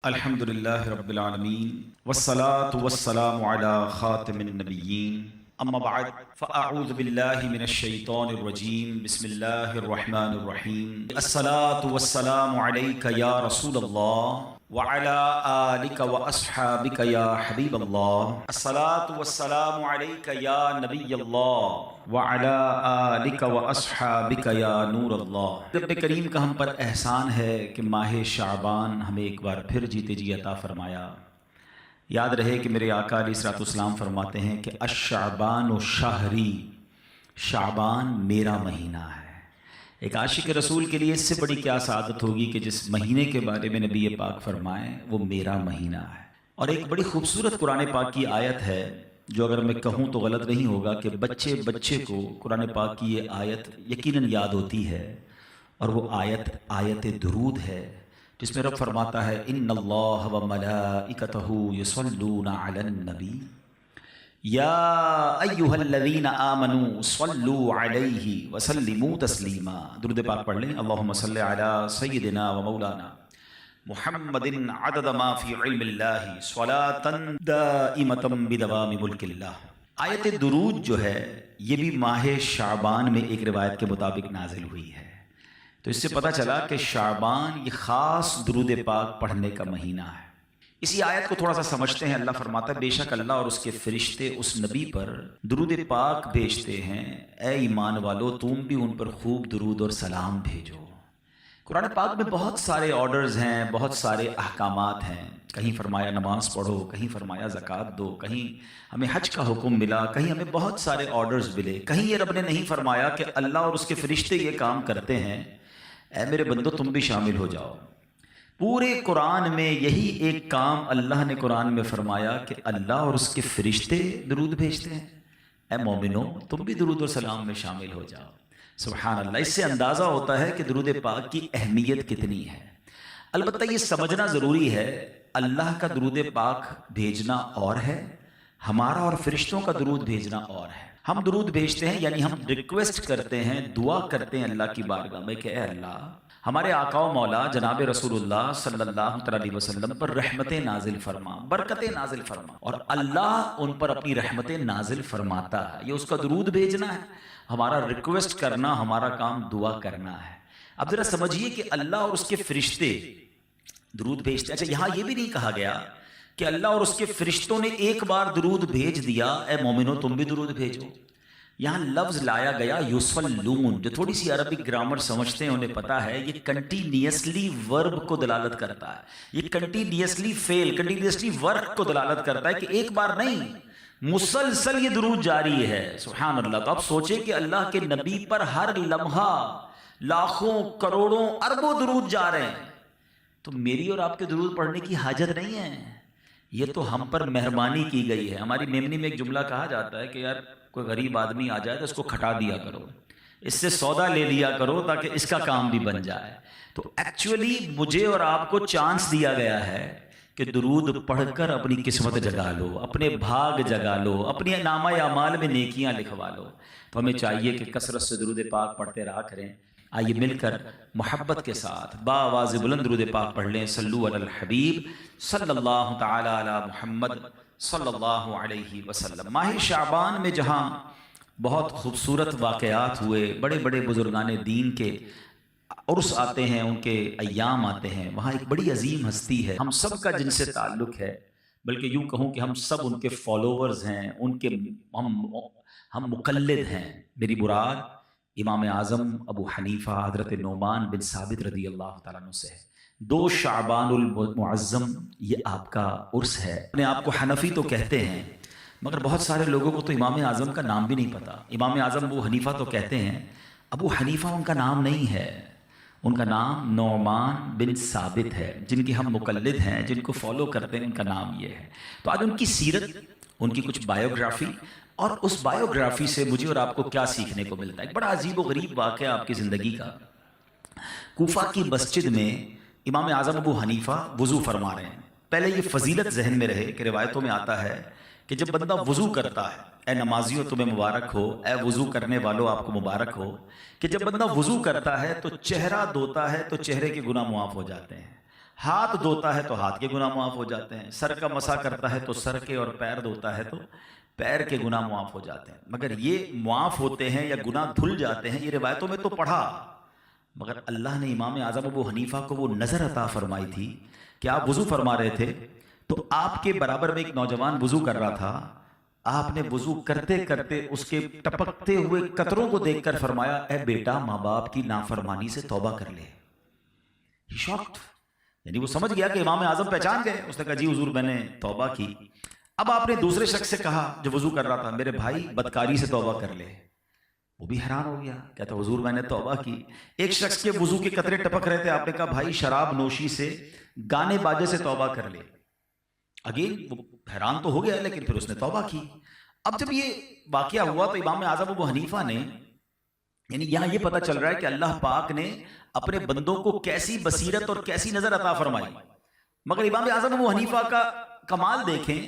الحمدللہ رب العالمین والصلاة والسلام علی خاتم النبیین اما بعد فاعوذ باللہ من الشیطان الرجیم بسم اللہ الرحمن الرحیم الصلاة والسلام علیک یا رسول اللہ وعلی آلک واصحابک یا حبیب اللہ الصلاة والسلام علیک یا نبی اللہ وعلی آلک واصحابک یا نور اللہ۔ رب کریم کا ہم پر احسان ہے کہ ماہ شعبان ہمیں ایک بار پھر جیتے جی عطا فرمایا۔ یاد رہے کہ میرے آقا علیہ الصلوۃ والسلام فرماتے ہیں کہ الشعبان شہری، شعبان میرا مہینہ ہے۔ ایک عاشق رسول کے لیے اس سے بڑی کیا سعادت ہوگی کہ جس مہینے کے بارے میں نبی پاک فرمائیں وہ میرا مہینہ ہے۔ اور ایک بڑی خوبصورت قرآن پاک کی آیت ہے جو اگر میں کہوں تو غلط نہیں ہوگا کہ بچے کو قرآن پاک کی یہ آیت یقیناً یاد ہوتی ہے، اور وہ آیت درود ہے جس میں رب فرماتا ہے ان اللہ و ملائکتہ یصلون علی النبی یا ایھا الذین آمنوا صلوا علیہ وسلموا تسلیما۔ درود پاک پڑھ لیں۔ اللہم صل علی سیدنا و مولانا محمد عدد ما فی علم اللہ صلاۃ دائمۃ بدوام ملک اللہ۔ آیت درود جو ہے یہ بھی ماہ شعبان میں ایک روایت کے مطابق نازل ہوئی ہے، تو اس سے پتہ چلا کہ شعبان یہ خاص درود پاک پڑھنے کا مہینہ ہے۔ اسی آیت کو تھوڑا سا سمجھتے ہیں۔ اللہ فرماتا ہے بے شک اللہ اور اس کے فرشتے اس نبی پر درود پاک بھیجتے ہیں، اے ایمان والو تم بھی ان پر خوب درود اور سلام بھیجو۔ قرآن پاک میں بہت سارے آرڈرز ہیں، بہت سارے احکامات ہیں۔ کہیں فرمایا نماز پڑھو، کہیں فرمایا زکوٰۃ دو، کہیں ہمیں حج کا حکم ملا، کہیں ہمیں بہت سارے آرڈرز ملے، کہیں یہ رب نے نہیں فرمایا کہ اللہ اور اس کے فرشتے یہ کام کرتے ہیں، اے میرے بندو تم بھی شامل ہو جاؤ۔ پورے قرآن میں یہی ایک کام اللہ نے قرآن میں فرمایا کہ اللہ اور اس کے فرشتے درود بھیجتے ہیں، اے مومنو تم بھی درود و سلام میں شامل ہو جاؤ۔ سبحان اللہ۔ اس سے اندازہ ہوتا ہے کہ درود پاک کی اہمیت کتنی ہے۔ البتہ یہ سمجھنا ضروری ہے اللہ کا درود پاک بھیجنا اور ہے، ہمارا اور فرشتوں کا درود بھیجنا اور ہے۔ ہم درود بھیجتے ہیں یعنی ہم ریکویسٹ کرتے ہیں، دعا کرتے ہیں اللہ کی بارگاہ میں کہ اے اللہ ہمارے آقا و مولا جناب رسول اللہ صلی اللہ علیہ وسلم پر رحمتیں نازل فرما، برکتیں نازل فرما، اور اللہ ان پر اپنی رحمتیں نازل فرماتا ہے۔ یہ اس کا درود بھیجنا ہے، ہمارا ریکویسٹ کرنا، ہمارا کام دعا کرنا ہے۔ اب ذرا سمجھیے کہ اللہ اور اس کے فرشتے درود بھیجتے ہیں۔ اچھا یہاں یہ بھی نہیں کہا گیا کہ اللہ اور اس کے فرشتوں نے ایک بار درود بھیج دیا، اے مومنو تم بھی درود بھیجو۔ یہاں لفظ لایا گیا یصلون، جو تھوڑی سی عربک گرامر سمجھتے ہیں انہیں پتا ہے یہ کنٹینیسلی ورب کو دلالت کرتا ہے، یہ کنٹینیسلی فعل، کنٹینیسلی ورک کو دلالت کرتا ہے کہ ایک بار نہیں، مسلسل یہ درود جاری ہے۔ سبحان اللہ۔ تو آپ سوچیں کہ اللہ کے نبی پر ہر لمحہ لاکھوں کروڑوں اربوں درود جا رہے ہیں، تو میری اور آپ کے درود پڑھنے کی حاجت نہیں ہے، یہ تو ہم پر مہربانی کی گئی ہے۔ ہماری میمنی میں ایک جملہ کہا جاتا ہے کہ یار کوئی غریب آدمی آ جائے تو اس کو کھٹا دیا کرو، اس سے سودا لے لیا کرو تاکہ اس کا کام بھی بن جائے۔ تو ایکچولی مجھے اور آپ کو چانس دیا گیا ہے کہ درود پڑھ کر اپنی قسمت جگا لو، اپنے بھاگ جگا لو، اپنی نامہ اعمال میں نیکیاں لکھوا لو۔ تو ہمیں چاہیے کہ کثرت سے درود پاک پڑھتے رہا کریں۔ آئیے مل کر محبت کے ساتھ باواز بلند درود پاک پڑھ لیں۔ صلو علی الحبیب صلی اللہ تعالی علی محمد صلی اللہ علیہ وسلم۔ ماہ شعبان میں جہاں بہت خوبصورت واقعات ہوئے، بڑے بڑے بزرگان دین کے عرس آتے ہیں، ان کے ایام آتے ہیں، وہاں ایک بڑی عظیم ہستی ہے، ہم سب کا جن سے تعلق ہے، بلکہ یوں کہوں کہ ہم سب ان کے فالوورز ہیں، ان کے ہم مقلد ہیں۔ میری مراد امام اعظم ابو حنیفہ حضرت نعمان بن ثابت رضی اللہ تعالیٰ عنہ سے ہے۔ 2 شعبان المعظم یہ آپ کا عرس ہے۔ اپنے آپ کو حنفی تو کہتے ہیں مگر بہت سارے لوگوں کو تو امام اعظم کا نام بھی نہیں پتا۔ امام اعظم ابو حنیفہ تو کہتے ہیں، ابو حنیفہ ان کا نام نہیں ہے، ان کا نام نعمان بن ثابت ہے۔ جن کی ہم مقلد ہیں، جن کو فالو کرتے ہیں، ان کا نام یہ ہے۔ تو آج ان کی سیرت، ان کی کچھ بایوگرافی، اور اس بایوگرافی سے مجھے اور آپ کو کیا سیکھنے کو ملتا ہے۔ ایک بڑا عجیب و غریب واقعہ آپ کی زندگی کا۔ کوفہ کی مسجد میں امام اعظم ابو حنیفہ وضو فرما رہے ہیں۔ پہلے یہ فضیلت ذہن میں رہے کہ روایتوں میں آتا ہے کہ جب بندہ وضو کرتا ہے، اے نمازیوں تمہیں مبارک ہو، اے وضو کرنے والوں آپ کو مبارک ہو، کہ جب بندہ وضو کرتا ہے تو چہرہ دھوتا ہے تو چہرے کے گناہ معاف ہو جاتے ہیں، ہاتھ دھوتا ہے تو ہاتھ کے گناہ معاف ہو جاتے ہیں، سر کا مسح کرتا ہے تو سر کے، اور پیر دھوتا ہے تو پیر کے گناہ معاف ہو جاتے ہیں۔ مگر یہ معاف ہوتے ہیں یا گناہ دھل جاتے ہیں، یہ روایتوں میں تو پڑھا، مگر اللہ نے امام اعظم ابو حنیفہ کو وہ نظر عطا فرمائی تھی کہ آپ وضو فرما رہے تھے تو آپ کے برابر میں ایک نوجوان وضو کر رہا تھا، آپ نے وضو کرتے کرتے اس کے ٹپکتے ہوئے قطروں کو دیکھ کر فرمایا، اے بیٹا ماں باپ کی نافرمانی سے توبہ کر لے۔ شاکڈ، یعنی وہ سمجھ گیا کہ امام اعظم پہچان گئے، اس نے کہا جی حضور میں نے توبہ کی۔ اب آپ نے دوسرے شخص سے کہا جو وضو کر رہا تھا، میرے بھائی بدکاری سے توبہ کر لے۔ وہ بھی حیران ہو گیا، کہتا حضور میں نے توبہ کی۔ ایک شخص کے وضو کے قطرے ٹپک رہے تھے، آپ نے کہا بھائی شراب نوشی سے، گانے باجے سے توبہ کر لے۔ اگین وہ حیران تو ہو گیا، لیکن پھر اس نے توبہ کی۔ اب جب یہ واقعہ ہوا تو امام اعظم ابو حنیفہ نے، یعنی یہاں یہ پتہ چل رہا ہے کہ اللہ پاک نے اپنے بندوں کو کیسی بصیرت اور کیسی نظر عطا فرمائی۔ مگر امام اعظم ابو حنیفہ کا کمال دیکھیں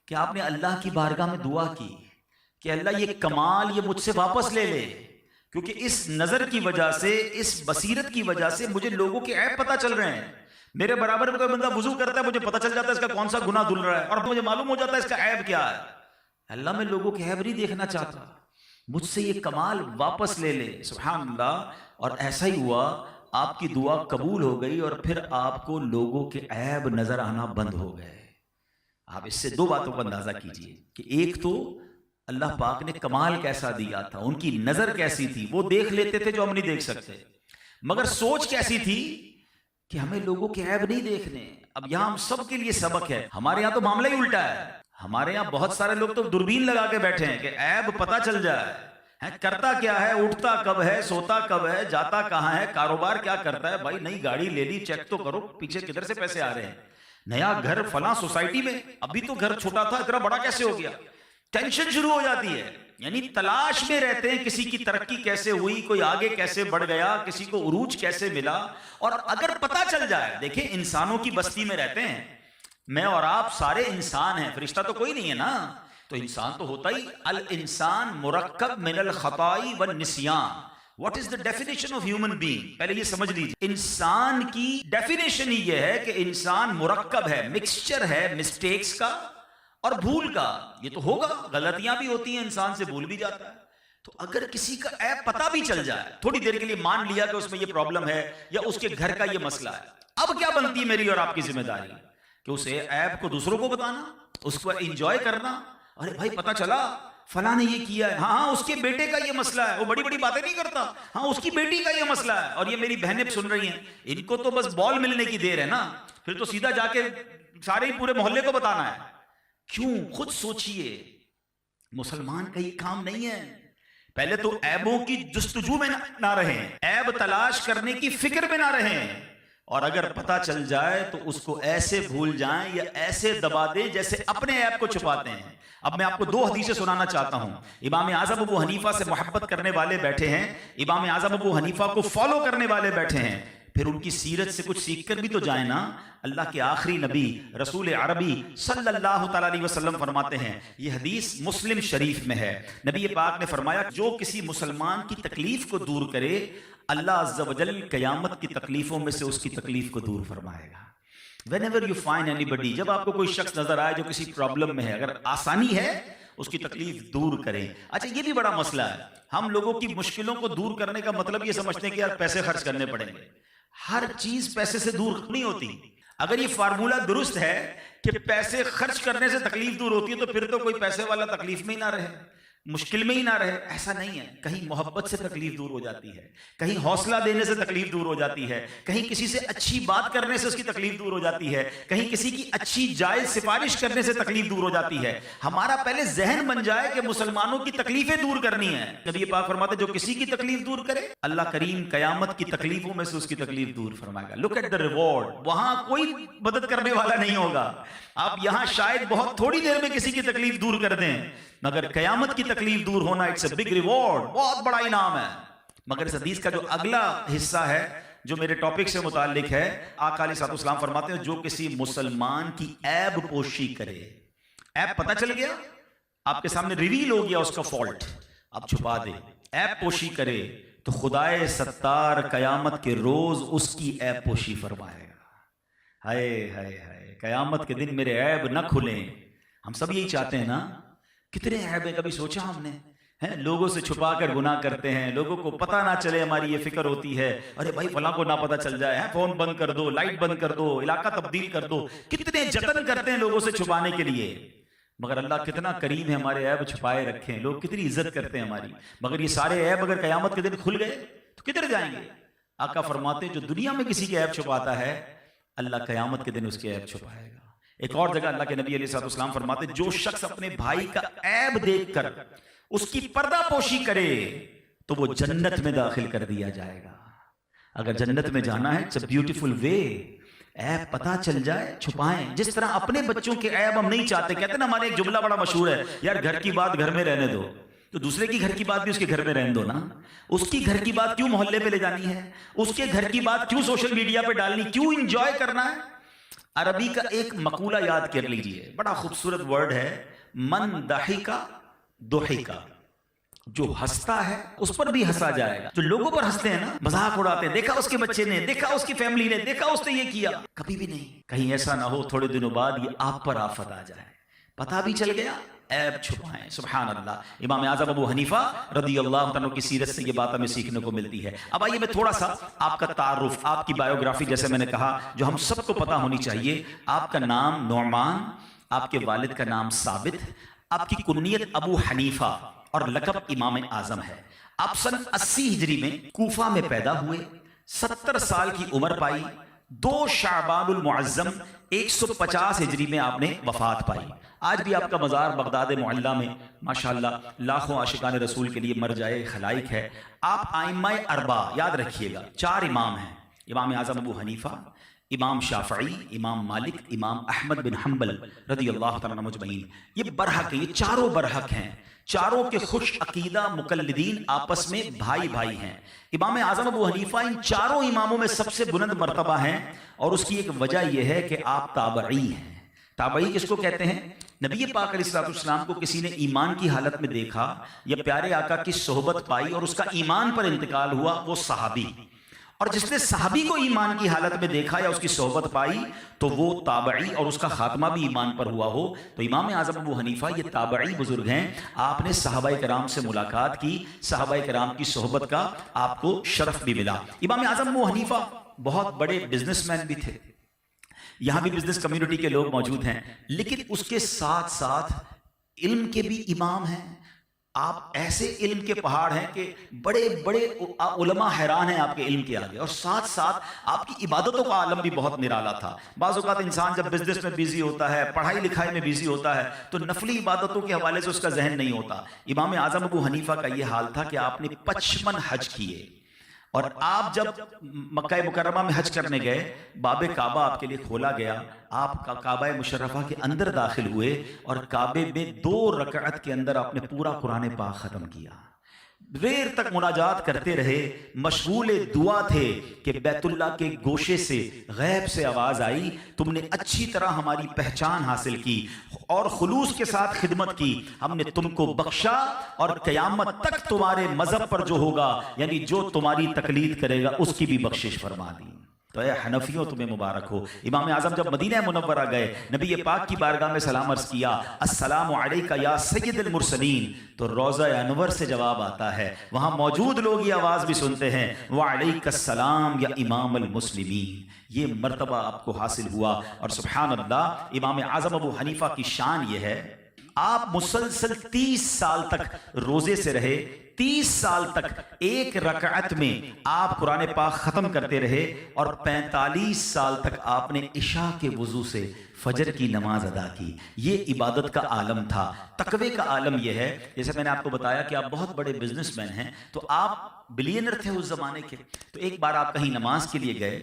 کہ آپ نے اللہ کی بارگاہ میں دعا کی کہ اللہ یہ کمال یہ مجھ سے واپس لے لے، کیونکہ اس نظر کی وجہ سے، اس بصیرت کی وجہ سے مجھے لوگوں کے عیب پتہ چل رہے ہیں۔ میرے برابر میں کوئی بندہ وضو کرتا ہے، مجھے پتہ چل جاتا ہے اس کا کون سا گناہ دھل رہا ہے، اور مجھے معلوم ہو جاتا ہے اس کا عیب کیا ہے۔ اللہ میں لوگوں کے عیب نہیں دیکھنا چاہتا، مجھ سے یہ کمال واپس لے لے۔ سبحان اللہ۔ اور ایسا ہی ہوا، آپ کی دعا قبول ہو گئی، اور پھر آپ کو لوگوں کے عیب نظر آنا بند ہو گئے۔ آپ اس سے دو باتوں کا اندازہ کیجئے کہ ایک تو اللہ پاک نے کمال کیسا دیا تھا، ان کی نظر کیسی تھی، وہ دیکھ لیتے تھے جو ہم نہیں دیکھ سکتے، مگر سوچ کیسی تھی کہ ہمیں لوگوں کے عیب نہیں دیکھنے۔ اب یہاں ہم سب کے لیے سبق ہے، ہمارے یہاں تو معاملہ ہی الٹا ہے، ہمارے یہاں بہت سارے لوگ تو دوربین لگا کے بیٹھے ہیں کہ عیب پتہ چل جائے، کرتا کیا ہے، اٹھتا کب ہے، سوتا کب ہے، جاتا کہاں ہے، کاروبار کیا کرتا ہے۔ بھائی نئی گاڑی لے لی، چیک تو کرو پیچھے کدھر سے پیسے آ رہے ہیں، نیا گھر فلاں سوسائٹی میں، ابھی تو گھر چھوٹا تھا اتنا بڑا کیسے ہو گیا، ٹینشن شروع ہو جاتی ہے۔ یعنی تلاش میں رہتے ہیں کسی کی ترقی کیسے ہوئی، کوئی آگے کیسے بڑھ گیا، کسی کو عروج کیسے ملا۔ اور اگر پتہ چل جائے، دیکھیں انسانوں کی بستی میں رہتے ہیں، میں اور آپ سارے انسان ہیں، فرشتہ تو کوئی نہیں ہے نا، تو انسان تو ہوتا ہی۔ الانسان مرکب من الخطائی والنسیان۔ What is the definition of human being؟ پہلے یہ سمجھ لیجیے، انسان کی ڈیفینیشن ہی یہ ہے کہ انسان مرکب ہے، مکسچر ہے مسٹیکس کا اور بھول کا۔ یہ تو ہوگا، غلطیاں بھی ہوتی ہیں، انسان سے بھول بھی جاتا ہے۔ تو اگر کسی کا عیب پتہ بھی چل جائے، تھوڑی دیر کے لیے مان لیا کہ اس میں یہ پرابلم ہے یا اس کے گھر کا یہ مسئلہ ہے، اب کیا بنتی ہے میری اور آپ کی ذمہ داری کہ اس عیب کو دوسروں کو بتانا، اس کو انجوائے کرنا۔ ارے بھائی پتہ چلا فلاں نے یہ کیا ہے، ہاں اس کے بیٹے کا یہ مسئلہ ہے، وہ بڑی بڑی باتیں نہیں کرتا، ہاں اس کی بیٹی کا یہ مسئلہ ہے، اور یہ میری بہنیں سن رہی ہیں، ان کو تو بس بال ملنے کی دیر ہے نا، پھر تو سیدھا جا کے سارے پورے محلے کو بتانا ہے۔ کیوں؟ خود سوچئے، مسلمان کا یہ کام نہیں ہے۔ پہلے تو عیبوں کی جستجو میں نہ رہیں، عیب تلاش کرنے کی فکر میں نہ رہیں، اور اگر پتہ چل جائے تو اس کو ایسے بھول جائیں یا ایسے دبا دیں جیسے اپنے عیب کو چھپاتے ہیں۔ اب میں آپ کو دو حدیثیں سنانا چاہتا ہوں۔ امام اعظم ابو حنیفہ سے محبت کرنے والے بیٹھے ہیں، امام اعظم ابو حنیفہ کو فالو کرنے والے بیٹھے ہیں، پھر ان کی سیرت سے کچھ سیکھ کر بھی تو جائیں نا۔ اللہ کے آخری نبی رسول عربی صلی اللہ تعالیٰ علیہ وسلم فرماتے ہیں، یہ حدیث مسلم شریف میں ہے، نبی پاک نے فرمایا جو کسی مسلمان کی تکلیف کو دور کرے، اللہ عز و جل قیامت کی تکلیفوں میں سے اس کی تکلیف کو دور فرمائے گا۔ whenever you find anybody، جب آپ کو کوئی شخص نظر آئے جو کسی پرابلم میں ہے، اگر آسانی ہے اس کی تکلیف دور کریں۔ اچھا یہ بھی بڑا مسئلہ ہے، ہم لوگوں کی مشکلوں کو دور کرنے کا مطلب یہ سمجھتے ہیں کہ یار پیسے خرچ کرنے پڑیں گے۔ ہر چیز پیسے سے دور نہیں ہوتی۔ اگر یہ فارمولہ درست ہے کہ پیسے خرچ کرنے سے تکلیف دور ہوتی ہے تو پھر تو کوئی پیسے والا تکلیف میں ہی نہ رہے، مشکل میں ہی نہ رہے۔ ایسا نہیں ہے، کہیں محبت سے تکلیف دور ہو جاتی ہے، کہیں حوصلہ دینے سے تکلیف دور ہو جاتی ہے، کہیں کسی سے اچھی بات کرنے سے اس کی تکلیف دور ہو جاتی ہے، کہیں کسی کی اچھی جائز سفارش کرنے سے تکلیف دور ہو جاتی ہے۔ ہمارا پہلے ذہن بن جائے کہ مسلمانوں کی تکلیفیں دور کرنی ہے۔ نبی پاک فرماتے جو کسی کی تکلیف دور کرے، اللہ کریم قیامت کی تکلیفوں میں سے اس کی تکلیف دور فرمائے گا۔ لک ایٹ دا ریوارڈ، وہاں کوئی مدد کرنے والا نہیں ہوگا۔ آپ یہاں شاید بہت تھوڑی دیر میں کسی کی تکلیف دور کر دیں، مگر قیامت کی تکلیف دور ہونا اٹس اے بگ ریوارڈ، بہت بڑا انعام ہے۔ مگر اس حدیث کا جو اگلا حصہ ہے جو میرے ٹاپک سے متعلق ہے، آقا علیہ السلام فرماتے ہیں جو کسی مسلمان کی عیب پوشی کرے، عیب پتہ چل گیا، آپ کے سامنے ریویل ہو گیا اس کا فالٹ، اب چھپا دے، عیب پوشی کرے تو خدائے ستار قیامت کے روز اس کی عیب پوشی فرمائے گا۔ ہائے ہائے ہائے، قیامت کے دن میرے عیب نہ کھلیں. ہم سب یہی چاہتے ہیں نا. کتنے عیب ہیں، کبھی سوچا ہم نے؟ لوگوں سے چھپا کر گناہ کرتے ہیں، لوگوں کو پتہ نہ چلے، ہماری یہ فکر ہوتی ہے ارے بھائی فلاں کو نہ پتہ چل جائے، فون بند کر دو، لائٹ بند کر دو، علاقہ تبدیل کر دو. کتنے جتن کرتے ہیں لوگوں سے چھپانے کے لیے، مگر اللہ کتنا کریم ہے، ہمارے عیب چھپائے رکھے ہیں. لوگ کتنی عزت کرتے ہیں ہماری، مگر یہ سارے عیب اگر قیامت کے دن کھل گئے تو کدھر جائیں گے؟ آقا فرماتے ہیں جو دنیا میں کسی کے عیب چھپاتا ہے، اللہ قیامت کے دن اس کے عیب چھپائے گا. ایک اور جگہ اللہ کے نبی علیہ السلام فرماتے ہیں جو شخص اپنے بھائی کا عیب دیکھ کر اس کی پردہ پوشی کرے تو وہ جنت میں داخل کر دیا جائے گا. اگر جنت میں جانا ہے اٹس اے بیوٹیفل وے. عیب پتہ چل جائے چھپائیں. جس طرح اپنے بچوں کے عیب ہم نہیں چاہتے، کہتے ہیں نا ہمارے ایک جملہ بڑا مشہور ہے، یار گھر کی بات گھر میں رہنے دو، تو دوسرے کی گھر کی بات بھی اس کے گھر میں رہنے دو نا. اس کی گھر کی بات کیوں محلے پہ لے جانی ہے؟ اس کے گھر کی بات کیوں سوشل میڈیا پہ ڈالنی؟ کیوں انجوائے کرنا ہے؟ عربی کا ایک مقولہ یاد کر لیجئے، بڑا خوبصورت ورڈ ہے، من ضحکا ضحکا. جو ہنستا ہے اس پر بھی ہنسا جائے گا. جو لوگوں پر ہنستے ہیں نا، مذاق اڑاتے ہیں، دیکھا اس کے بچے نے، دیکھا اس کی فیملی نے، دیکھا اس نے یہ کیا، کبھی بھی نہیں. کہیں ایسا نہ ہو تھوڑے دنوں بعد یہ آپ پر آفت آ جائے. پتہ بھی چل گیا، عیب چھپائیں. سبحان اللہ. امام اعظم ابو حنیفہ رضی اللہ عنہ کی سیرت سے یہ بات ہمیں سیکھنے کو ملتی ہے. اب آئیے میں تھوڑا سا آپ کا تعارف، آپ کی بایوگرافی، جیسے میں نے کہا جو ہم سب کو پتہ ہونی چاہیے. آپ کا نام نعمان، آپ کے والد کا نام ثابت، آپ کی کنیت ابو حنیفہ اور لقب امام اعظم ہے. آپ سن 80 ہجری میں کوفہ میں پیدا ہوئے، 70 سال کی عمر پائی، 2 شعبان المعظم 150 ہجری میں آپ نے وفات پائی. آج بھی آپ کا مزار بغداد معلیٰ میں ماشاءاللہ لاکھوں عاشقان رسول کے لیے مرجع خلائق ہے. آپ ائمہ اربعہ یاد رکھیے گا، 4 امام ہیں، امام اعظم ابو حنیفہ، امام شافعی، امام مالک، امام احمد بن حنبل رضی اللہ تعالیٰ عنہ مجمعین. یہ برحق ہیں، یہ چاروں برحق ہیں، چاروں کے خوش عقیدہ مقلدین آپس میں بھائی بھائی ہیں. امام اعظم ابو حنیفہ ان چاروں اماموں میں سب سے بلند مرتبہ ہیں، اور اس کی ایک وجہ یہ ہے کہ آپ تابعی ہیں. تابعی کس کو کہتے ہیں؟ نبی پاک علیہ السلام کو کسی نے ایمان کی حالت میں دیکھا یا پیارے آقا کی صحبت پائی اور اس کا ایمان پر انتقال ہوا، وہ صحابی. اور جس نے صحابی کو ایمان کی حالت میں دیکھا یا اس کی صحبت پائی تو وہ تابعی، اور اس کا خاتمہ بھی ایمان پر ہوا ہو. تو امام اعظم ابو حنیفہ یہ تابعی بزرگ ہیں. آپ نے صحابہ کرام سے ملاقات کی، صحابہ کرام کی صحبت کا آپ کو شرف بھی ملا. امام اعظم ابو حنیفہ بہت بڑے بزنس مین بھی تھے. یہاں بھی بزنس کمیونٹی کے لوگ موجود ہیں، لیکن اس کے ساتھ ساتھ علم کے بھی امام ہیں. آپ ایسے علم کے پہاڑ ہیں کہ بڑے بڑے علماء حیران ہیں آپ کے علم کے آگے، اور ساتھ ساتھ آپ کی عبادتوں کا عالم بھی بہت نرالا تھا. بعض اوقات انسان جب بزنس میں بیزی ہوتا ہے، پڑھائی لکھائی میں بیزی ہوتا ہے، تو نفلی عبادتوں کے حوالے سے اس کا ذہن نہیں ہوتا. امام اعظم ابو حنیفہ کا یہ حال تھا کہ آپ نے 55 حج کیے، اور آپ جب مکہ مکرمہ میں حج کرنے گئے، باب کعبہ آپ کے لیے کھولا گیا، آپ کعبہ مشرفہ کے اندر داخل ہوئے، اور کعبے میں 2 رکعت کے اندر آپ نے پورا قرآن پاک ختم کیا. دیر تک مناجات کرتے رہے، مشغول دعا تھے کہ بیت اللہ کے گوشے سے غیب سے آواز آئی، تم نے اچھی طرح ہماری پہچان حاصل کی اور خلوص کے ساتھ خدمت کی، ہم نے تم کو بخشا، اور قیامت تک تمہارے مذہب پر جو ہوگا، یعنی جو تمہاری تقلید کرے گا، اس کی بھی بخشش فرما دی. تو اے حنفیوں تمہیں مبارک ہو. امام اعظم جب مدینہ منورہ گئے، نبی پاک کی بارگاہ میں سلام عرض کیا، السلام علیکہ یا سید المرسلین، تو روضہ انور سے جواب آتا ہے. وہاں موجود لوگ یہ آواز بھی سنتے ہیں، وعلیکہ السلام یا امام المسلمین. یہ مرتبہ آپ کو حاصل ہوا. اور سبحان اللہ، امام اعظم ابو حنیفہ کی شان یہ ہے، آپ مسلسل 30 سال تک روزے سے رہے. 30 سال تک ایک رکعت میں آپ قرآن پاک ختم کرتے رہے، اور 45 سال تک آپ نے عشاء کے وضو سے فجر کی نماز ادا کی. یہ عبادت کا عالم تھا. تقوی کا عالم یہ ہے، جیسے میں نے آپ کو بتایا کہ آپ بہت بڑے بزنس مین ہیں، تو آپ بلینر تھے اس زمانے کے. تو ایک بار آپ کہیں نماز کے لیے گئے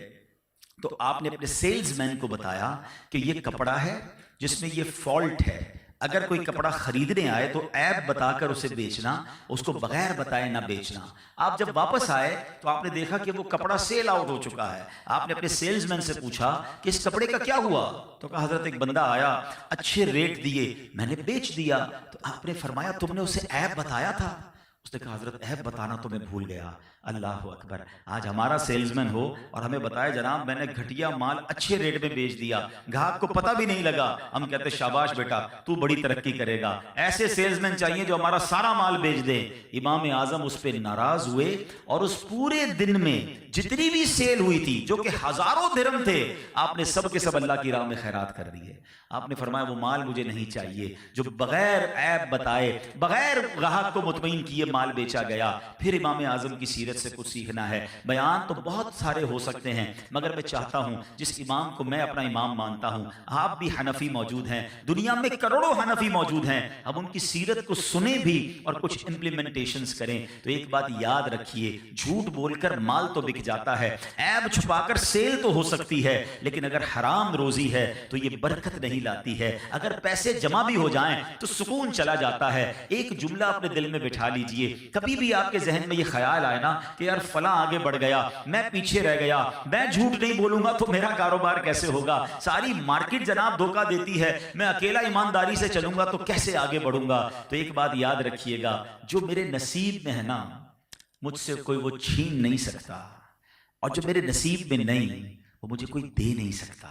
تو آپ نے اپنے سیلز مین کو بتایا کہ یہ کپڑا ہے جس میں یہ فالٹ ہے، اگر کوئی کپڑا خریدنے آئے تو عیب بتا کر اسے بیچنا، اس کو بغیر بتائے نہ بیچنا. آپ جب واپس آئے تو آپ نے دیکھا کہ وہ کپڑا سیل آؤٹ ہو چکا ہے. آپ نے اپنے سیلز مین سے پوچھا کہ اس کپڑے کا کیا ہوا؟ تو کہا حضرت ایک بندہ آیا، اچھے ریٹ دیے، میں نے بیچ دیا. تو آپ نے فرمایا تم نے اسے عیب بتایا تھا؟ اس نے کہا حضرت عیب بتانا تو میں بھول گیا. اللہ اکبر. آج ہمارا سیلز مین ہو اور ہمیں بتائے جناب میں نے گھٹیا مال اچھے ریٹ میں بیچ دیا, گاہک کو پتہ بھی نہیں لگا, ہم کہتے شاباش بیٹا تو بڑی ترقی کرے گا. ایسے سیلز مین چاہیے جو ہمارا سارا مال بیچ دے. امام اعظم اس پہ ناراض ہوئے اور اس پورے دن میں جتنی بھی سیل ہوئی تھی جو کہ ہزاروں درہم تھے, آپ نے سب کے سب اللہ کی راہ میں خیرات کر دیے. آپ نے فرمایا وہ مال مجھے نہیں چاہیے جو بغیر عیب بتائے, بغیر گاہک کو مطمئن کیے مال بیچا گیا. پھر امام اعظم کی سیرت سے کچھ سیکھنا ہے. بیان تو بہت سارے ہو سکتے ہیں, مگر میں چاہتا ہوں جس امام کو میں اپنا امام مانتا ہوں, آپ بھی حنفی موجود ہیں, دنیا میں کروڑوں حنفی موجود ہیں, اب ان کی سیرت کو سنیں بھی اور کچھ امپلیمنٹیشنز کریں. تو ایک بات یاد رکھیے, جھوٹ بول کر مال تو بک جاتا ہے, عیب چھپا کر سیل تو ہو سکتی ہے, لیکن اگر حرام روزی ہے تو یہ برکت نہیں لاتی ہے. اگر پیسے جمع بھی ہو جائیں تو سکون چلا جاتا ہے. ایک جملہ اپنے دل میں بٹھا لیجئے, کبھی بھی آپ کے ذہن میں یہ خیال آئے نا کہ یار فلاں آگے بڑھ گیا, میں پیچھے رہ گیا, میں جھوٹ نہیں بولوں گا تو میرا کاروبار کیسے ہوگا, ساری مارکیٹ جناب دھوکہ دیتی ہے, میں اکیلا ایمانداری سے چلوں گا تو کیسے آگے بڑھوں گا. تو ایک بات یاد رکھیے گا, جو میرے نصیب میں ہے نا مجھ سے کوئی وہ چھین نہیں سکتا, اور جو میرے نصیب میں نہیں وہ مجھے کوئی دے نہیں سکتا.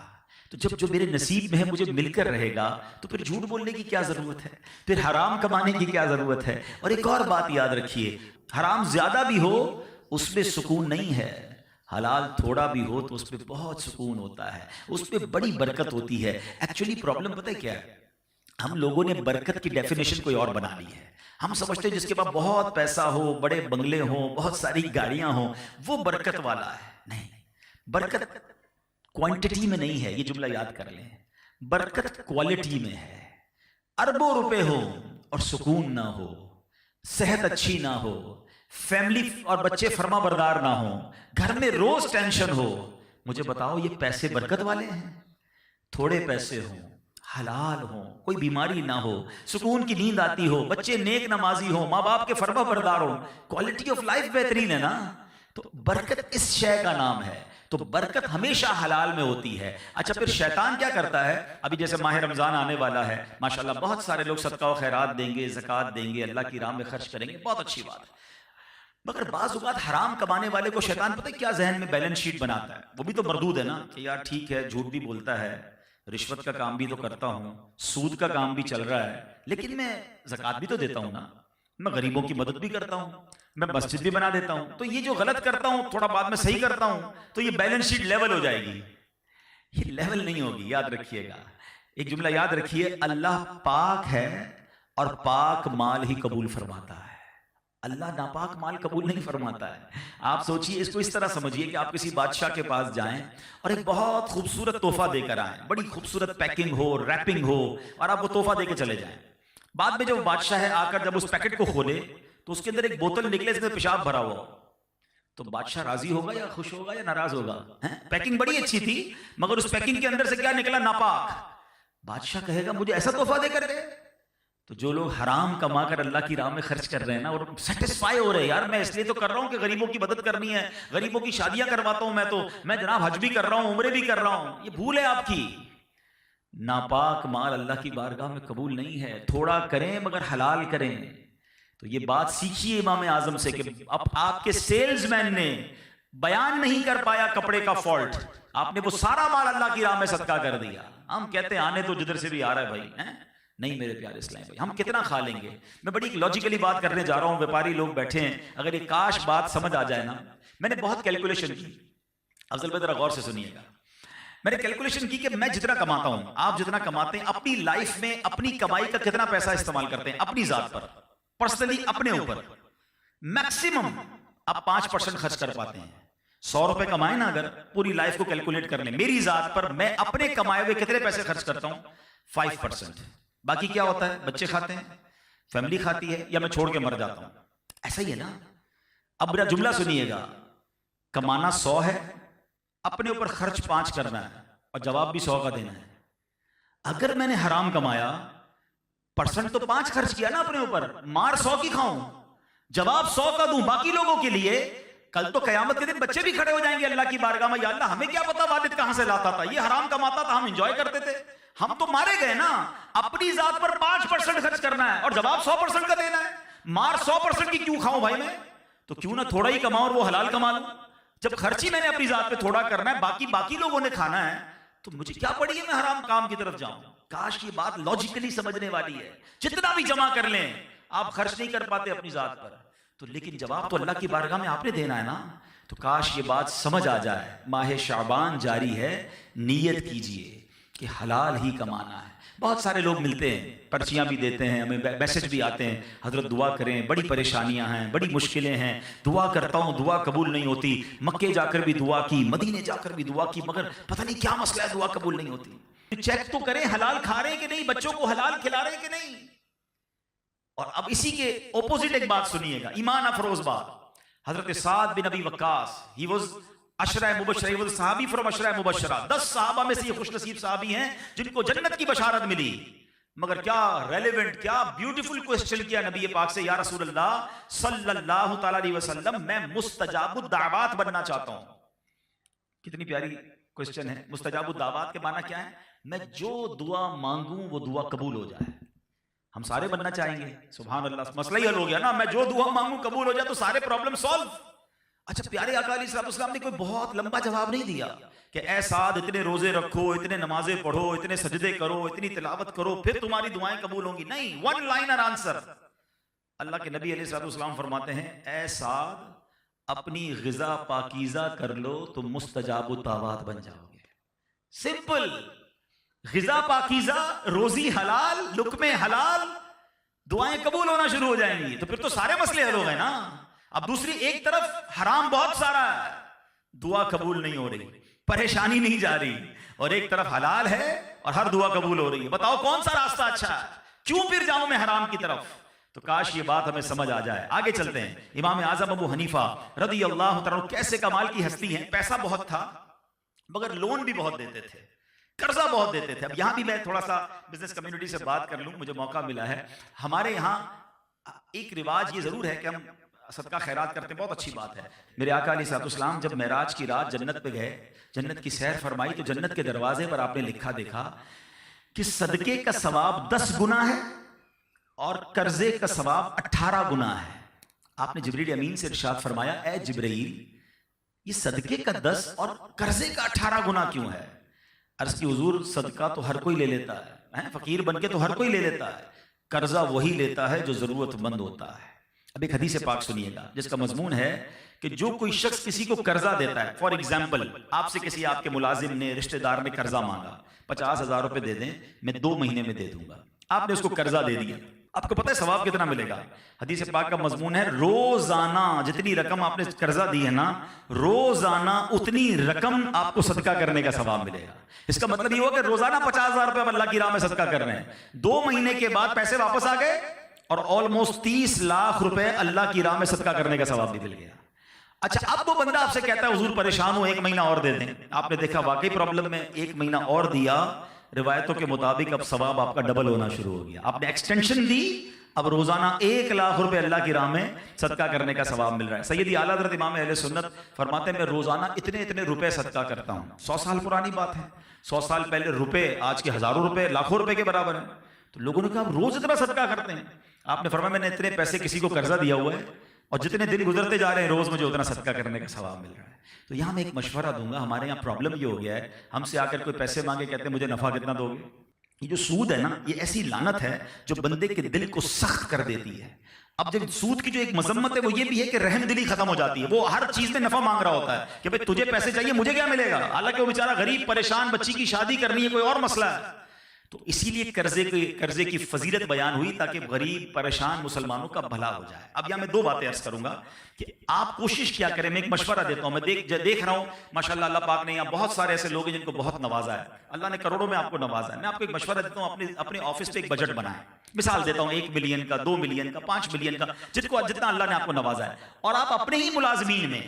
تو جب جو میرے نصیب میں ہے مجھے مل کر رہے گا تو پھر جھوٹ بولنے کی کیا ضرورت ہے, پھر حرام کمانے کی کیا ضرورت ہے. اور ایک اور بات یاد رکھیے, حرام زیادہ بھی ہو اس میں سکون نہیں ہے, حلال تھوڑا بھی ہو تو اس پہ بہت سکون ہوتا ہے, اس پہ بڑی برکت ہوتی ہے. ایکچولی پرابلم پتہ ہے کیا ہے, ہم لوگوں نے برکت کی ڈیفینیشن کوئی اور بنا لی ہے. ہم سمجھتے ہیں جس کے پاس بہت پیسہ ہو, بڑے بنگلے ہوں, بہت ساری گاڑیاں ہوں, وہ برکت والا ہے. نہیں, برکت کوانٹٹی میں نہیں ہے, یہ جملہ یاد کر لیں, برکت کوالٹی میں ہے. اربوں روپے ہو اور سکون نہ ہو, صحت اچھی نہ ہو, فیملی اور بچے فرما بردار نہ ہو, گھر میں روز ٹینشن ہو, مجھے بتاؤ یہ پیسے برکت والے ہیں؟ تھوڑے پیسے ہوں, حلال ہوں, کوئی بیماری نہ ہو, سکون کی نیند آتی ہو, بچے نیک نمازی ہوں, ماں باپ کے فرما بردار ہوں, کوالٹی آف لائف بہترین ہے نا. تو برکت اس شے کا نام ہے. تو برکت ہمیشہ حلال میں ہوتی ہے. اچھا پھر شیطان کیا کرتا ہے, ابھی جیسے ماہ رمضان آنے والا ہے, ماشاءاللہ بہت سارے لوگ صدقہ و خیرات دیں گے, زکوٰۃ دیں گے, اللہ کی راہ میں خرچ کریں گے, بہت اچھی بات ہے. مگر بعض اوقات حرام کمانے والے کو شیطان پتہ کیا ذہن میں بیلنس شیٹ بناتا ہے, وہ بھی تو مردود ہے نا, کہ یار ٹھیک ہے جھوٹ بھی بولتا ہے, رشوت کا کام بھی تو کرتا ہوں, سود کا کام بھی چل رہا ہے, لیکن میں زکوٰۃ بھی تو دیتا ہوں نا, میں غریبوں کی مدد بھی کرتا ہوں, میں مسجد بھی بنا دیتا ہوں, تو یہ جو غلط کرتا ہوں تھوڑا بعد میں صحیح کرتا ہوں, تو یہ بیلنس شیٹ لیول ہو جائے گی. یہ لیول نہیں ہوگی, یاد رکھیے گا. ایک جملہ یاد رکھیے, اللہ پاک ہے اور پاک مال ہی قبول فرماتا ہے. اللہ ناپاک مال قبول نہیں فرماتا ہے. آپ سوچئے, اس کو اس طرح سمجھیے کہ آپ کسی بادشاہ کے پاس جائیں اور ایک بہت خوبصورت تحفہ دے کر آئیں, بڑی خوبصورت پیکنگ ہو, ریپنگ ہو, اور آپ وہ تحفہ دے کے چلے جائیں. بعد میں جب بادشاہ ہے آ کر جب اس پیکٹ کو کھولے تو اس کے اندر ایک بوتل نکلے جس میں پیشاب بھرا ہوا, تو بادشاہ راضی ہوگا یا خوش ہوگا یا ناراض ہوگا؟ پیکنگ بڑی اچھی تھی مگر اس پیکنگ کے اندر سے کیا نکلا, ناپاک. بادشاہ کہے گا مجھے ایسا تحفہ دے کر گئے. تو جو لوگ حرام کما کر اللہ کی راہ میں خرچ کر رہے ہیں نا, اور سیٹسفائی ہو رہے ہیں, یار میں اس لیے تو کر رہا ہوں کہ غریبوں کی مدد کرنی ہے, غریبوں کی شادیاں کرواتا ہوں, میں جناب حج بھی کر رہا ہوں, عمرے بھی کر رہا ہوں, یہ بھول ہے آپ کی. ناپاک مال اللہ کی بارگاہ میں قبول نہیں ہے. تھوڑا کریں مگر حلال کریں. تو یہ بات سیکھیے امام اعظم سے کہ اب آپ کے سیلز مین نے بیان نہیں کر پایا کپڑے کا فالٹ, آپ نے وہ سارا مال اللہ کی راہ میں صدقہ کر دیا. ہم کہتے ہیں آنے تو جدھر سے بھی آ رہا ہے بھائی, نہیں میرے پیارے اسلام بھائی, ہم کتنا کھا لیں گے. میں بڑی لاجیکلی بات کرنے جا رہا ہوں, ویپاری لوگ بیٹھے ہیں, اگر یہ کاش بات سمجھ آ جائے نا. میں نے بہت کیلکولیشن کی, افضل بھائی ذرا غور سے سنیے گا. میں نے کیلکولیشن کی کہ میں جتنا کماتا ہوں, آپ جتنا کماتے ہیں, اپنی لائف میں اپنی کمائی کا کتنا پیسہ استعمال کرتے ہیں اپنی ذات پر, پرسنلی اپنے اوپر. میکسیمم آپ 5% خرچ کر پاتے ہیں. 100 روپے کمائیں نا, اگر پوری لائف کو کیلکولیٹ کر لیں, میری ذات پر میں اپنے کمائے ہوئے کتنے پیسے خرچ کرتا ہوں؟ 5%. باقی کیا ہوتا ہے؟ بچے کھاتے ہیں, فیملی کھاتی ہے, یا میں چھوڑ کے مر جاتا ہوں. ایسا ہی ہے نا. اب میرا جملہ سنیے گا, کمانا 100 ہے, اپنے اوپر خرچ 5 کرنا ہے, اور جواب بھی 100 کا دینا ہے. اگر میں نے حرام کمایا, پرسنٹ تو 5 خرچ کیا نا اپنے اوپر, مار 100 کی کھاؤں, جواب 100 کا دوں باقی لوگوں کے لیے. کل تو قیامت کے دن بچے بھی کھڑے ہو جائیں گے اللہ کی بارگاہ میں, یا اللہ ہمیں کیا پتا والد کہاں سے لاتا تھا, یہ حرام کماتا تھا, ہم انجوائے کرتے تھے, ہم تو مارے گئے نا. اپنی ذات پر 5% خرچ کرنا ہے اور جواب 100% کا دینا ہے. مار 100% کی کیوں کھاؤں بھائی میں؟ تو کیوں نہ تھوڑا ہی کماؤں اور وہ حلال کما لوں؟ جب خرچی میں نے اپنی ذات پہ تھوڑا کرنا ہے، باقی لوگوں نے کھانا ہے، تو مجھے کیا پڑی ہے میں حرام کام کی طرف جاؤں؟ کاش یہ بات لاجیکلی سمجھنے والی ہے. جتنا بھی جمع کر لیں آپ خرچ نہیں کر پاتے اپنی ذات پر، تو لیکن جواب تو اللہ کی بارگاہ میں آپ نے دینا ہے نا. تو کاش یہ بات سمجھ آ جائے. ماہ شعبان جاری ہے، نیت کیجئے کہ حلال ہی کمانا ہے. بہت سارے لوگ ملتے ہیں، پرچیاں بھی دیتے ہیں، ہمیں میسج بھی آتے ہیں، حضرت دعا کریں، بڑی پریشانیاں ہیں، بڑی مشکلیں ہیں، دعا کرتا ہوں دعا قبول نہیں ہوتی. مکے جا کر بھی دعا کی، مدینے جا کر بھی دعا کی، مگر پتہ نہیں کیا مسئلہ ہے، دعا قبول نہیں ہوتی. چیک تو کریں حلال کھا رہے ہیں کہ نہیں، بچوں کو حلال کھلا رہے ہیں کہ نہیں. اور اب اسی کے اپوزٹ ایک بات سنیے گا، ایمان افروز بات. حضرت Saad bin Abi Waqqas, he was Ashra Mubashra, he was Sahabi from Ashra Mubashra. 10 صحابہ میں سے یہ خوش نصیب صحابی ہیں جن کو جنت کی بشارت ملی. مگر کیا ریلیونٹ، کیا بیوٹیفل کوسچن کیا نبی پاک سے، یا رسول اللہ صلی اللہ تعالی علیہ وسلم میں مستجاب الدعوات بننا چاہتا ہوں. کتنی پیاری کوسچن ہے. مستجاب الدعوات کے معنی کیا ہے؟ میں جو دعا مانگوں وہ دعا قبول ہو جائے. ہم سارے بننا چاہیں گے، سبحان اللہ، مسئلہ ہی حل ہو گیا نا. میں جو دعا مانگوں قبول ہو جائے تو سارے پرابلم سالو. اچھا پیارے آقا علیہ السلام نے کوئی بہت لمبا جواب نہیں دیا کہ اے سعد اتنے روزے رکھو، اتنے نمازیں پڑھو، اتنے سجدے کرو، اتنی تلاوت کرو، پھر تمہاری دعائیں قبول ہوں گی. نہیں، ون لائنر آنسر. اللہ کے نبی علیہ السلام فرماتے ہیں اے سعد اپنی غذا پاکیزہ کر لو تو مستجاب الدعوات بن جاؤ گے. سمپل. غذا پاکیزہ، روزی حلال، لقمے حلال، دعائیں قبول ہونا شروع ہو جائیں گی. تو پھر تو سارے مسئلے حل ہو گئے نا. اب دوسری ایک طرف حرام بہت سارا ہے، دعا قبول نہیں ہو رہی، پریشانی نہیں جا رہی، اور ایک طرف حلال ہے اور ہر دعا قبول ہو رہی ہے. بتاؤ کون سا راستہ اچھا ہے؟ کیوں پھر جاؤں میں حرام کی طرف؟ تو کاش یہ بات ہمیں سمجھ آ جائے. آگے چلتے ہیں. امام اعظم ابو حنیفہ رضی اللہ تعالیٰ کیسے کمال کی ہستی ہیں. پیسہ بہت تھا مگر لون بھی بہت دیتے تھے، قرضہ بہت دیتے تھے. اب یہاں بھی میں تھوڑا سا بزنس کمیونٹی سے بات کر لوں، مجھے موقع ملا ہے. ہمارے یہاں ایک رواج یہ ضرور ہے کہ ہم صدقہ خیرات کرتے ہیں، بہت اچھی بات ہے. میرے آقا علیہ السلام جب معراج کی رات جنت پہ گئے، جنت کی سیر فرمائی، تو جنت کے دروازے پر آپ نے لکھا دیکھا کہ صدقے کا ثواب 10 گنا ہے اور قرضے کا ثواب 18 گنا ہے. آپ نے جبریل امین سے ارشاد فرمایا اے جبرائیل یہ صدقے کا 10 اور قرضے کا 18 گنا کیوں ہے؟ عرض کی حضور صدقہ تو ہر کوئی لے لیتا ہے، فقیر بن کے تو ہر کوئی لے لیتا ہے، قرضہ وہی لیتا ہے جو ضرورت مند ہوتا ہے. اب ایک حدیث پاک سنیے گا جس کا مضمون ہے کہ جو کوئی شخص کسی کو قرضہ دیتا ہے، فار ایگزامپل آپ سے کسی آپ کے ملازم نے، رشتہ دار نے قرضہ مانگا، 50,000 روپے دے دیں میں 2 مہینے میں دے دوں گا. آپ نے اس کو قرضہ دے دیا، آپ کو پتہ ہے ثواب کتنا ملے گا؟ حدیث پاک کا مضمون ہے روزانہ جتنی رقم آپ نے قرضہ دی ہے نا، روزانہ اتنی رقم آپ کو صدقہ کرنے کا ثواب ملے گا. اس کا مطلب یہ ہوا کہ روزانہ 50,000 روپے اللہ کی راہ میں صدقہ کر رہے ہیں، 2 مہینے کے بعد پیسے واپس آ گئے اور آلموسٹ 30 لاکھ روپے اللہ کی راہ میں صدقہ کرنے کا ثواب بھی مل گیا. اچھا اب وہ بندہ آپ سے کہتا ہے حضور پریشان ہوں 1 مہینہ اور دے دیں. آپ نے دیکھا واقعی پرابلم میں 1 مہینہ اور دیا، روایتوں کے مطابق اب ثواب آپ کا ڈبل ہونا شروع ہو گیا. آپ نے ایکسٹینشن دی، اب روزانہ 1 لاکھ روپے اللہ کی راہ میں صدقہ کرنے کا ثواب مل رہا ہے. سیدی اعلیٰ حضرت امام اہل سنت فرماتے ہیں میں روزانہ اتنے روپے صدقہ کرتا ہوں. 100 سال پرانی بات ہے، 100 سال پہلے روپے آج کے ہزاروں روپے، لاکھوں روپے کے برابر ہیں. تو لوگوں نے کہا آپ روز اتنا صدقہ کرتے ہیں؟ آپ نے فرمایا میں نے اتنے پیسے کسی کو قرضہ دیا ہوا ہے اور جتنے دن گزرتے جا رہے ہیں روز مجھے اتنا صدقہ کرنے کا ثواب مل رہا ہے. تو یہاں میں ایک مشورہ دوں گا. ہمارے یہاں پرابلم یہ ہو گیا ہے، ہم سے آ کر کوئی پیسے مانگے کہتے ہیں مجھے نفع کتنا دو گے. یہ جو سود ہے نا، یہ ایسی لعنت ہے جو بندے کے دل کو سخت کر دیتی ہے. اب جب سود کی جو ایک مذمت ہے وہ یہ بھی ہے کہ رحم دلی ختم ہو جاتی ہے. وہ ہر چیز میں نفع مانگ رہا ہوتا ہے کہ بھئی تجھے پیسے چاہیے، مجھے کیا ملے گا؟ حالانکہ وہ بیچارہ غریب پریشان، بچی کی شادی کرنی ہے، کوئی اور مسئلہ ہے. تو اسی لیے قرضے کی فضیلت بیان ہوئی تاکہ غریب پریشان مسلمانوں کا بھلا ہو جائے. اب یہاں میں 2 باتیں عرض کروں گا کہ آپ کوشش کیا کریں. میں ایک مشورہ دیتا ہوں، میں دیکھ رہا ہوں ماشاءاللہ اللہ پاک نے یہاں بہت سارے ایسے لوگ ہیں جن کو بہت نوازا ہے، اللہ نے کروڑوں میں آپ کو نوازا ہے. میں آپ کو ایک مشورہ دیتا ہوں، اپنے آفس پہ ایک بجٹ بنائیں. مثال دیتا ہوں 1 ملین کا، 2 ملین کا، 5 ملین کا، جتنا اللہ نے آپ کو نوازا ہے. اور آپ اپنے ہی ملازمین میں،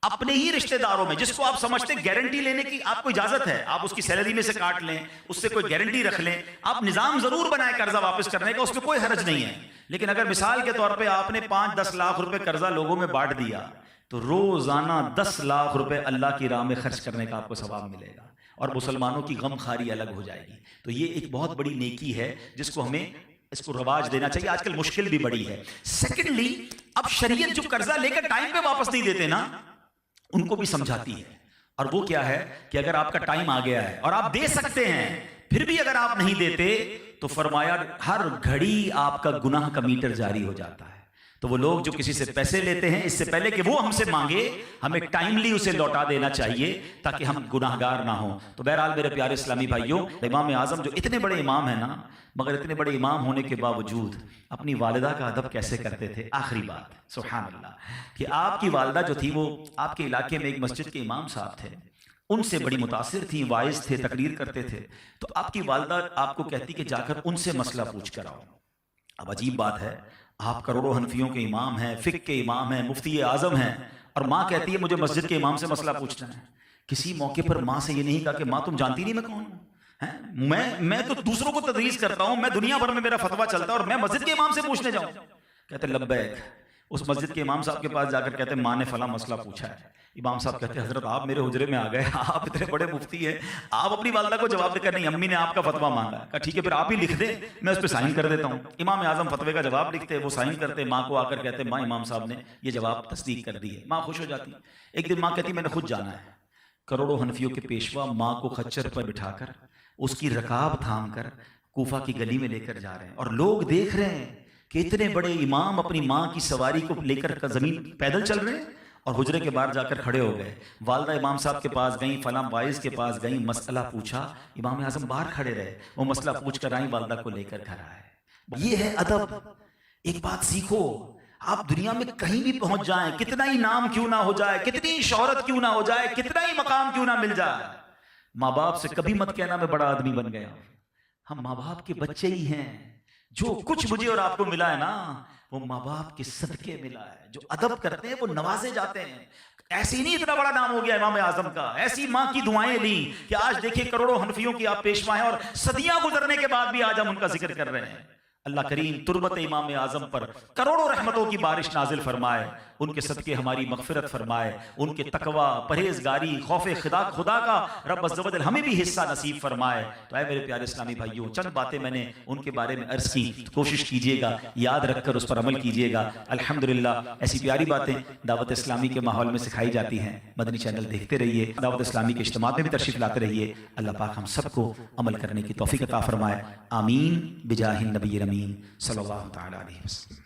اپنے ہی رشتہ داروں میں جس کو آپ سمجھتے ہیں گارنٹی لینے کی آپ کو اجازت ہے، آپ اس کی سیلری میں سے کاٹ لیں، اس سے کوئی گارنٹی رکھ لیں. آپ نظام ضرور بنائیں قرضہ واپس کرنے کا، اس میں کوئی حرج نہیں ہے. لیکن اگر مثال کے طور پہ آپ نے 5-10 لاکھ روپے قرضہ لوگوں میں بانٹ دیا تو روزانہ 10 لاکھ روپے اللہ کی راہ میں خرچ کرنے کا آپ کو ثواب ملے گا اور مسلمانوں کی غم خاری الگ ہو جائے گی. تو یہ ایک بہت بڑی نیکی ہے جس کو ہمیں اس کو رواج دینا چاہیے، آج کل مشکل بھی بڑی ہے۔ سیکنڈلی، اب شریعت جو قرضہ لے کر ٹائم پہ واپس نہیں دیتے نا، ان کو بھی سمجھاتی ہے، اور وہ کیا ہے کہ اگر آپ کا ٹائم آ گیا ہے اور آپ دے سکتے ہیں، پھر بھی اگر آپ نہیں دیتے تو فرمایا ہر گھڑی آپ کا گناہ کا میٹر جاری ہو جاتا ہے۔ تو وہ لوگ جو کسی سے پیسے لیتے ہیں، اس سے پہلے کہ وہ ہم سے مانگے، ہمیں ٹائملی اسے لوٹا دینا چاہیے تاکہ ہم گناہگار نہ ہوں۔ تو بہرحال میرے پیارے اسلامی بھائیوں، امام اعظم جو اتنے بڑے امام ہیں نا، مگر اتنے بڑے امام ہونے کے باوجود اپنی والدہ کا ادب کیسے کرتے تھے؟ آخری بات سبحان اللہ، کہ آپ کی والدہ جو تھی وہ آپ کے علاقے میں ایک مسجد کے امام صاحب تھے، ان سے بڑی متاثر تھی، واعظ تھے، تقریر کرتے تھے، تو آپ کی والدہ آپ کو کہتی کہ جا کر ان سے مسئلہ پوچھ کر آؤ۔ اب عجیب بات ہے، آپ کروڑوں حنفیوں کے امام ہیں، فقہ کے امام ہیں، مفتی اعظم ہیں، اور ماں کہتی ہے مجھے مسجد کے امام سے مسئلہ پوچھنا ہے۔ کسی موقع پر ماں سے یہ نہیں کہا کہ ماں تم جانتی نہیں میں کون ہوں، میں تو دوسروں کو تدریس کرتا ہوں، میں دنیا بھر میں میرا فتویٰ چلتا ہے اور میں مسجد کے امام سے پوچھنے جاؤں؟ کہتے لبیک۔ اس مسجد کے امام صاحب کے پاس جا کر کہتے ماں نے فلاں مسئلہ پوچھا ہے۔ امام صاحب کہتے ہیں حضرت آپ میرے حجرے میں آ گئے، آپ اتنے بڑے مفتی ہیں، آپ اپنی والدہ کو جواب دے کر نہیں، امی نے آپ کا فتویٰ مانگا ہے۔ کہا ٹھیک ہے پھر آپ ہی لکھ دیں، میں اس پہ سائن کر دیتا ہوں۔ امام اعظم فتوے کا جواب لکھتے، وہ سائن کرتے، ماں کو آ کر کہتے ماں امام صاحب نے یہ جواب تصدیق کر دی ہے۔ ماں خوش ہو جاتی۔ ایک دن ماں کہتی میں نے خود جانا ہے۔ کروڑوں حنفیوں کے پیشوا ماں کو خچر پر بٹھا کر، اس کی رکاب تھام کر کوفہ کی گلی میں لے کر جا رہے ہیں، اور لوگ دیکھ رہے ہیں کہ اتنے بڑے امام اپنی ماں کی سواری کو لے کر زمین پیدل چل رہے ہیں، اور حجرے کے باہر جا کر کھڑے ہو گئے۔ والدہ امام صاحب کے پاس گئیں، فلاں واعظ کے پاس گئیں، مسئلہ پوچھا، امام اعظم باہر کھڑے رہے، وہ مسئلہ پوچھ کر آئیں، والدہ کو لے کر گھر آئے۔ یہ ہے ادب۔ ایک بات سیکھو، آپ دنیا میں کہیں بھی پہنچ جائیں، کتنا ہی نام کیوں نہ ہو جائے، کتنی شہرت کیوں نہ ہو جائے، کتنا ہی مقام کیوں نہ مل جائے، ماں باپ سے کبھی مت کہنا میں بڑا آدمی بن گیا۔ ہم ماں باپ کے بچے ہی ہیں۔ جو کچھ مجھے اور آپ کو ملا ہے نا، وہ ماں باپ کے صدقے ملا ہے۔ جو ادب کرتے ہیں وہ نوازے جاتے ہیں۔ ایسی نہیں اتنا بڑا نام ہو گیا امام اعظم کا، ایسی ماں کی دعائیں لیں کہ آج دیکھیں کروڑوں حنفیوں کی آپ پیشوا ہیں، اور صدیاں گزرنے کے بعد بھی آج ہم ان کا ذکر کر رہے ہیں۔ اللہ کریم تربت امام اعظم پر کروڑوں رحمتوں کی بارش نازل فرمائے، ان کے صدقے ہماری مغفرت فرمائے، ان کے تقوی، پرہیزگاری، خوف خدا کا رب عز و جل ہمیں بھی حصہ نصیب فرمائے۔ تو اے میرے پیارے اسلامی بھائیوں، چند باتیں میں نے ان کے بارے میں عرض کی، کوشش کیجئے گا یاد رکھ کر اس پر عمل کیجئے گا۔ الحمدللہ ایسی پیاری باتیں دعوت اسلامی کے ماحول میں سکھائی جاتی ہیں۔ مدنی چینل دیکھتے رہیے، دعوت اسلامی کے اجتماعات میں بھی تشریف لاتے رہیے۔ اللہ پاک ہم سب کو عمل کرنے کی توفیق عطا فرمائے، آمین بجاہ النبی الامین صلی اللہ تعالی علیہ وسلم۔